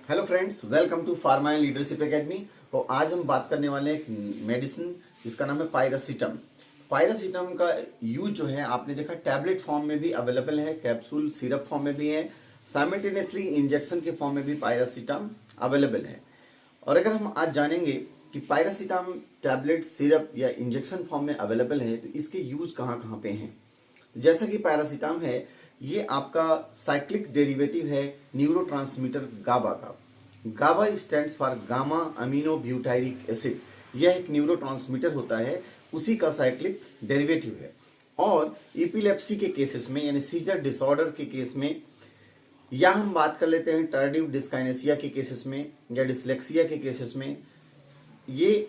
Hello friends, welcome to pharma and leadership academy. तो आज हम बात करने वाले हैं एक मेडिसिन जिसका नाम है पायरासिटम। पायरासिटम का यूज जो है आपने देखा टैबलेट फॉर्म में भी अवेलेबल है, कैप्सूल सिरप फॉर्म में भी है, साइमल्टेनियसली इंजेक्शन के फॉर्म में भी पायरासिटम अवेलेबल है। और अगर हम आज जानेंगे कि पायरासिटम टैबलेट सिरप या इंजेक्शन फॉर्म में अवेलेबल है तो इसके यूज कहाँ कहाँ पे हैं। जैसा कि पैरासीटाम है, ये आपका साइक्लिक डेरिवेटिव है न्यूरोट्रांसमीटर गाबा का। GABA stands for gamma amino butyric acid. यह एक न्यूरोट्रांसमीटर होता है, उसी का साइक्लिक डेरिवेटिव है। और इपिलेप्सी के केसेस में यानी सीजर डिसऑर्डर के केस में, या हम बात कर लेते हैं टार्डिव डिस्काइनेसिया के केसेस में या डिसलेक्सिया के केसेस में, ये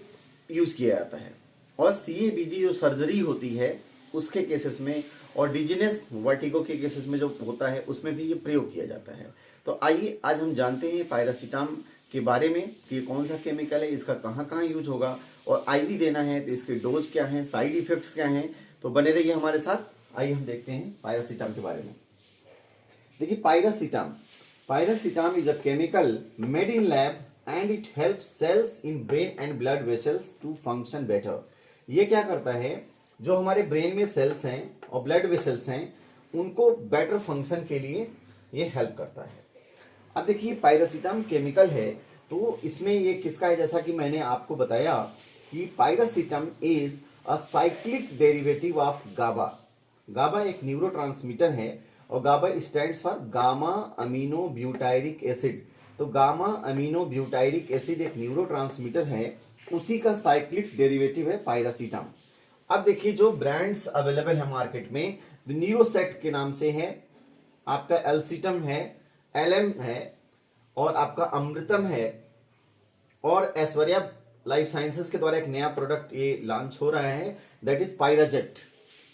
यूज किया जाता है। और सीएबीजी जो सर्जरी होती है उसके केसेस में और डिजीनेस वर्टिगो के केसेस में जो होता है उसमें भी ये प्रयोग किया जाता है। तो आइए आज हम जानते हैं पायरासिटाम के बारे में कि ये कौन सा केमिकल है, इसका कहाँ कहाँ यूज होगा, और आईवी देना है तो इसके डोज क्या हैं, साइड इफेक्ट्स क्या हैं। तो बने रहिए हमारे साथ। आइए हम देखते हैं पायरासिटाम के बारे में। देखिए piracetam is a chemical made in lab and it helps cells in brain and blood vessels to function better. ये क्या करता है, जो हमारे ब्रेन में सेल्स हैं और ब्लड वेसल्स हैं उनको बेटर फंक्शन के लिए ये हेल्प करता है। अब देखिए पायरासिटाम केमिकल है तो इसमें ये किसका है, जैसा कि मैंने आपको बताया कि piracetam is a cyclic derivative of GABA. GABA एक न्यूरोट्रांसमीटर है और GABA stands for gamma amino butyric acid. तो गामा अमीनो ब्यूटाइरिक एसिड एक न्यूरोट्रांसमीटर है, उसी का साइक्लिक डेरिवेटिव है पायरासिटाम। अब देखिए जो ब्रांड्स अवेलेबल है मार्केट में, न्यूरोसेट के नाम से है, आपका एल्सिटम है, एलएम है, और आपका अमृतम है, और ऐश्वर्या लाइफ साइंसेस के द्वारा एक नया प्रोडक्ट ये लॉन्च हो रहा है, दैट इज पायराजेक्ट।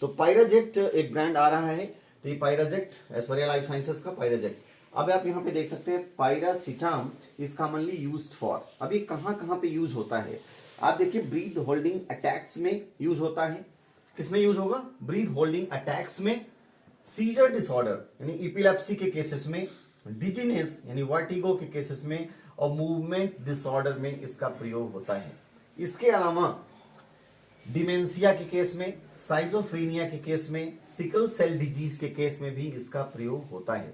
तो पायराजेक्ट एक ब्रांड आ रहा है, तो ये पायराजेक्ट ऐश्वर्या लाइफ साइंसेस का पायराजेक्ट। अब आप यहाँ पे देख सकते हैं पायरासिटाम इज कॉमनली यूज्ड फॉर। अब ये कहाँ कहाँ पे यूज होता है, आप देखिए ब्रीथ होल्डिंग अटैक्स में यूज होता है। किसमें यूज होगा, ब्रीथ होल्डिंग अटैक्स में, सीजर डिसऑर्डर यानी इपिलेप्सी के केसेस में, डिजीनेस यानी वर्टिगो के केसेस में, और मूवमेंट डिसऑर्डर में इसका प्रयोग होता है। इसके अलावा डिमेंशिया के केस में, साइजोफ्रेनिया के केस में, सिकल सेल डिजीज के केस में भी इसका प्रयोग होता है।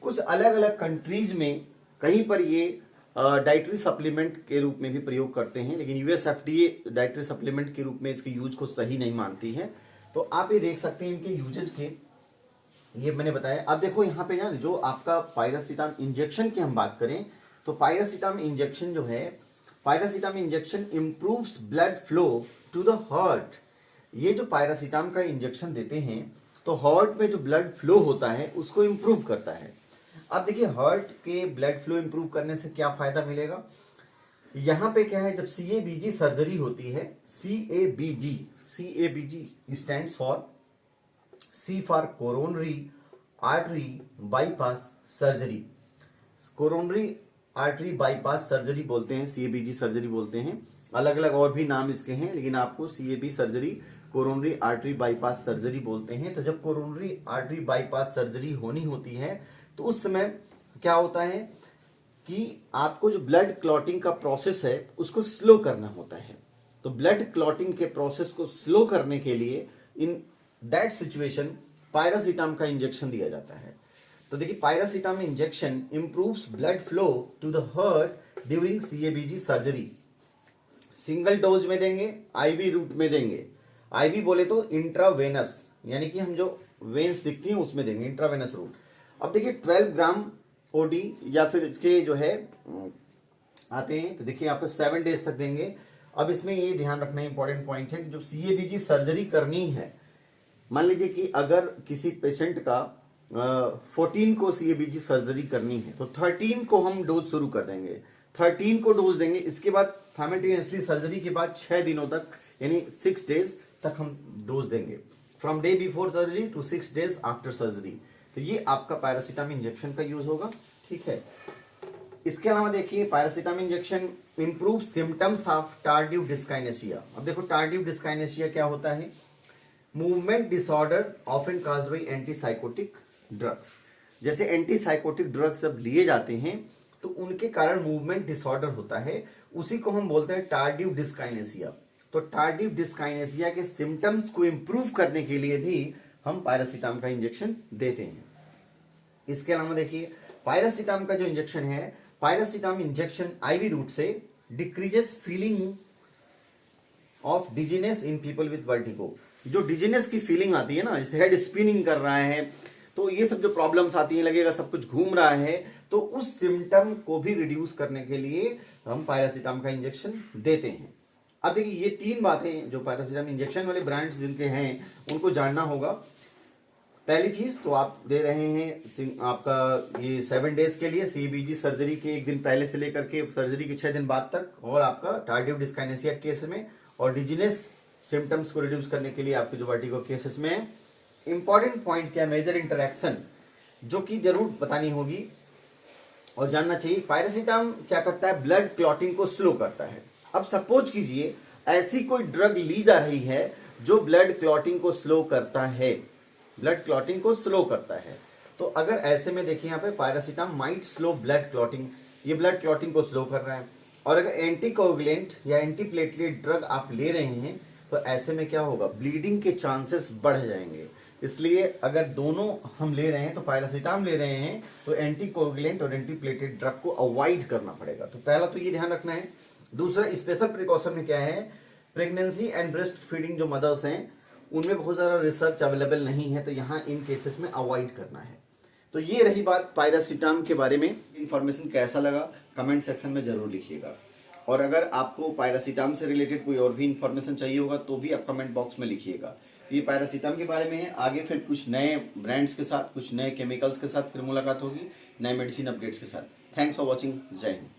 कुछ अलग अलग कंट्रीज में कहीं पर ये डाइटरी सप्लीमेंट के रूप में भी प्रयोग करते हैं, लेकिन यूएस एफडीए डाइटरी सप्लीमेंट के रूप में इसके यूज को सही नहीं मानती है। तो आप ये देख सकते हैं इनके यूजेज के, ये मैंने बताया। अब देखो यहाँ पे ना, जो आपका पायरासिटाम इंजेक्शन की हम बात करें तो पायरासिटाम इंजेक्शन जो है, piracetam injection improves blood flow to the heart. ये जो पायरासिटाम का इंजेक्शन देते हैं तो हार्ट में जो ब्लड फ्लो होता है उसको इंप्रूव करता है। अब देखिए हार्ट के ब्लड फ्लो इंप्रूव करने से क्या फायदा मिलेगा, यहाँ पे क्या है, जब सीएबीजी सर्जरी होती है, CABG stands for C for coronary artery bypass surgery. Coronary artery bypass surgery बोलते हैं, सीएबीजी सर्जरी बोलते हैं, अलग अलग और भी नाम इसके हैं, लेकिन आपको CAB surgery, coronary artery bypass surgery बोलते हैं। तो जब कोरोनरी आर्टरी बाईपास सर्जरी होनी होती है तो उस समय क्या होता है कि आपको जो ब्लड क्लॉटिंग का प्रोसेस है उसको स्लो करना होता है। तो ब्लड क्लॉटिंग के प्रोसेस को स्लो करने के लिए इन दैट सिचुएशन पायरासिटाम का इंजेक्शन दिया जाता है। तो देखिए piracetam injection improves blood flow to the heart during CABG surgery. Single dose में देंगे, आईवी रूट में देंगे। आईवी बोले तो इंट्रावेनस, यानी कि हम जो वेन्स दिखती हैं उसमें देंगे, इंट्रावेनस रूट। अब देखिए 12 ग्राम ओडी या फिर इसके जो है आते हैं, तो देखिए यहाँ पे 7 डेज तक देंगे। अब इसमें ये ध्यान रखना इंपॉर्टेंट पॉइंट है कि जो सीएबीजी सर्जरी करनी है, मान लीजिए कि अगर किसी पेशेंट का 14 को सीएबीजी सर्जरी करनी है तो 13 को हम डोज शुरू कर देंगे, 13 को डोज देंगे। इसके बाद साइमल्टेनियसली सर्जरी के बाद 6 दिनों तक यानी 6 डेज तक हम डोज देंगे, from day before surgery to 6 days after surgery. तो ये आपका पायरासिटाम इंजेक्शन का यूज होगा, ठीक है। इसके अलावा देखिए piracetam injection improve symptoms of tardive dyskinesia. अब देखो टार्डिव डिस्काइनेसिया क्या होता है, movement disorder often caused by antipsychotic drugs. जैसे एंटीसाइकोटिक ड्रग्स जब लिए जाते हैं तो तो उनके कारण मूवमेंट डिसऑर्डर होता है, उसी को हम बोलते हैं टार्डिव डिस्काइनेसिया। तो टार्डिव डिस्काइनेसिया के सिम्टम्स को इंप्रूव करने के लिए भी हम पायरासिटाम का इंजेक्शन देते हैं। इसके अलावा देखिए पायरासिटाम का जो इंजेक्शन है, पायरासिटाम इंजेक्शन आईवी रूट से decreases feeling of dizziness in people with vertigo. जो डिजीनेस की फीलिंग आती है ना, जैसे हेड स्पिनिंग कर रहा है, तो ये सब जो प्रॉब्लम्स आती हैं, लगेगा सब कुछ घूम रहा है, तो उस सिम्टम को भी रिड्यूस करने के लिए हम पायरासिटाम का इंजेक्शन देते हैं। अब देखिए ये तीन बातें जो पायरासिटाम इंजेक्शन वाले ब्रांड्स जिनके हैं उनको जानना होगा। पहली चीज तो आप दे रहे हैं आपका ये 7 डेज के लिए सीबीजी सर्जरी के 1 दिन पहले से लेकर के सर्जरी के 6 दिन बाद तक, और आपका टार्डिव डिस्काइनेसिया केस में और डिजीनेस सिम्टम्स को रिड्यूस करने के लिए आपके जो वर्टिगो केसेस में है। इंपॉर्टेंट पॉइंट क्या, मेजर इंटरेक्शन जो कि जरूर बतानी होगी और जानना चाहिए। पायरासिटाम क्या करता है, ब्लड क्लॉटिंग को स्लो करता है। अब सपोज कीजिए ऐसी कोई ड्रग ली जा रही है जो ब्लड क्लॉटिंग को स्लो करता है, ब्लड क्लॉटिंग को स्लो करता है, तो अगर ऐसे में देखिए यहाँ पे पायरासिटाम माइट स्लो ब्लड क्लॉटिंग, ये ब्लड क्लॉटिंग को स्लो कर रहा है। और अगर एंटीकोगुलेंट या एंटीप्लेटलेट ड्रग आप ले रहे हैं तो ऐसे में क्या होगा, ब्लीडिंग के चांसेस बढ़ जाएंगे। इसलिए अगर दोनों हम ले रहे हैं तो पायरासिटाम ले रहे हैं तो एंटीकोगुलेंट और एंटीप्लेटलेट ड्रग को अवॉइड करना पड़ेगा। तो पहला तो ये ध्यान रखना है। दूसरा स्पेशल प्रिकॉशन में क्या है, प्रेगनेंसी एंड ब्रेस्ट फीडिंग जो मदर्स हैं उनमें बहुत ज़्यादा रिसर्च अवेलेबल नहीं है, तो यहाँ इन केसेस में अवॉइड करना है। तो ये रही बात पायरासिटाम के बारे में। इन्फॉर्मेशन कैसा लगा कमेंट सेक्शन में जरूर लिखिएगा, और अगर आपको पायरासिटाम से रिलेटेड कोई और भी इन्फॉर्मेशन चाहिए होगा तो भी आप कमेंट बॉक्स में लिखिएगा। ये पायरासिटाम के बारे में है। आगे फिर कुछ नए ब्रांड्स के साथ, कुछ नए केमिकल्स के साथ फिर मुलाकात होगी, नए मेडिसिन अपडेट्स के साथ। Thanks for watching. जय हिंद।